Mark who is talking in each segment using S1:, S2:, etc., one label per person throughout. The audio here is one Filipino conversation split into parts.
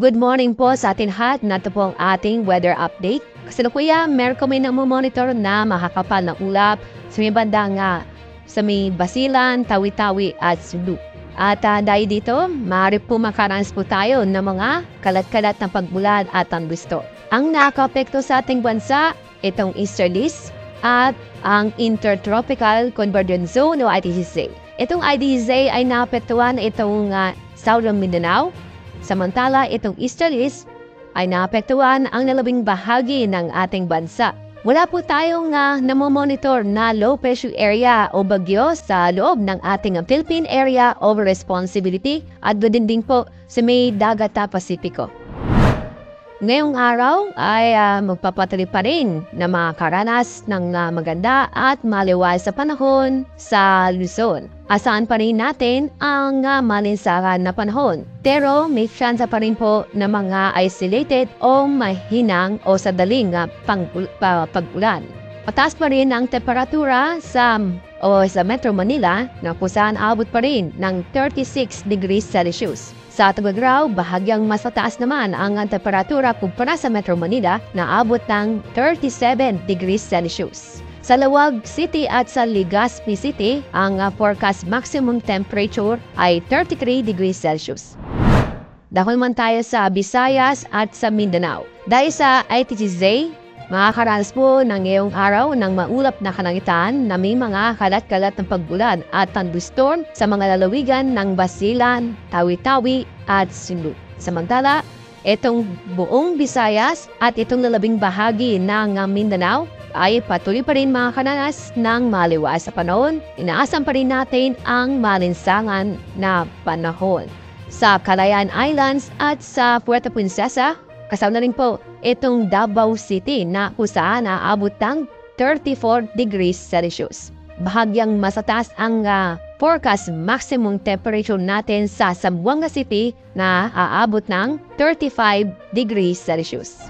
S1: Good morning po sa atin lahat. Nato po ang ating weather update. Kasalukuyan, meron kami monitor na makakapal na ulap sa may banda nga sa may Basilan, Tawi-Tawi at Sulu. At dahil dito, maaari po makaranas po tayo ng mga kalat-kalat na pagbulan at thunderstorm. Ang nakaka-apekto sa ating bansa, itong easterlies at ang Intertropical Convergence Zone o ITCZ. Itong ITCZ ay naapektuhan itong Southern Mindanao. Samantala, itong easterlies ay naapektuhan ang nalabing bahagi ng ating bansa. Wala po tayong namomonitor na low pressure area o bagyo sa loob ng ating Philippine Area of Responsibility at doon din po sa may dagat Pasipiko. Ngayong araw ay magpapatuloy pa rin na makakaranas ng maganda at maliwas sa panahon sa Luzon. Asahan pa rin natin ang malinsangan na panahon. Pero may chance pa rin po na mga isolated o mahinang o sadaling pag-ulan. Mataas pa rin ang temperatura sa Metro Manila na kung saan abot pa rin ng 36 degrees Celsius. Sa Tuguegarao, bahagyang mas mataas naman ang temperatura kumpara sa Metro Manila na abot ng 37 degrees Celsius. Sa Lawag City at sa Legazpi City, ang forecast maximum temperature ay 33 degrees Celsius. Dahil man tayo sa Visayas at sa Mindanao. Dahil sa ITCZ, makakaranas po ng ngayong araw ng maulap na kalangitan na may mga kalat-kalat ng pagbulan at thunderstorm sa mga lalawigan ng Basilan, Tawi-Tawi at Sulu. Samantala, itong buong Visayas at itong lalabing bahagi ng Mindanao ay patuloy pa rin makakaranas ng maliwas sa panahon. Inaasahan pa rin natin ang malinsangan na panahon. Sa Calayan Islands at sa Puerto Princesa, kasama na rin po itong Davao City na kung saan aabot ng 34 degrees Celsius. Bahagyang masataas ang forecast maximum temperature natin sa Zamboanga City na aabot ng 35 degrees Celsius.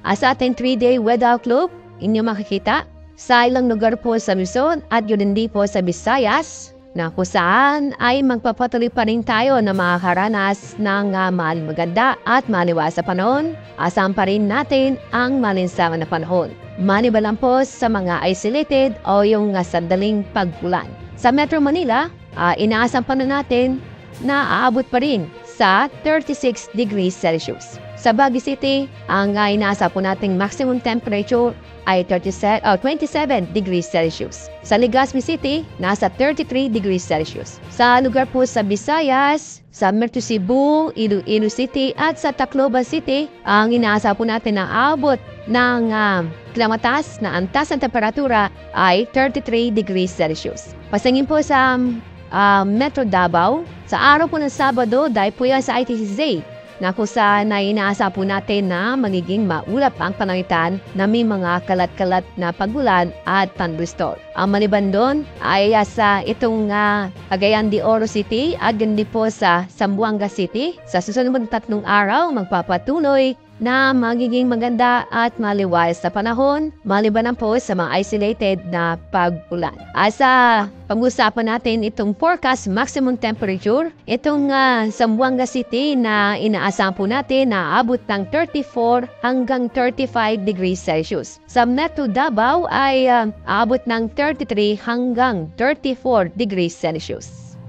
S1: Sa ating 3-day weather outlook, inyo makikita sa ilang lugar po sa Luzon at yun din po sa Visayas na kung saan ay magpapatuloy pa rin tayo na makakaranas ng maganda at maliwas sa panahon. Asahan pa rin natin ang malinsangan na panahon. Maniba lang po sa mga isolated o yung sandaling pagbulan. Sa Metro Manila, inaasahan pa na natin na aabot pa rin sa 36 degrees Celsius. Sa Baguio City, ang inaasa po nating maximum temperature ay 27 degrees Celsius. Sa Legazpi City, nasa 33 degrees Celsius. Sa lugar po sa Visayas, sa Metro Cebu, Iloilo City at sa Tacloban City, ang inaasa po natin na aabot ng kilamatas na antas ng temperatura ay 33 degrees Celsius. Pasangin po sa Metro Davao, sa araw po ng Sabado, dahil po yan sa ITCZ, na kung saan inaasa po natin na magiging maulap ang panangitan na may mga kalat-kalat na pagbulan at thunderstorm. Ang maliban doon ay sa itong Cagayan de Oro City at gandi po sa Zamboanga City. Sa susunod na 3 araw, magpapatuloy na magiging maganda at maliwas sa panahon, maliban po sa mga isolated na pagbulan. Sa pag-usapan natin itong forecast maximum temperature, itong Zamboanga City na inaasahan po natin na abot ng 34 hanggang 35 degrees Celsius. Sa Metro Davao ay abot ng 33 hanggang 34 degrees Celsius.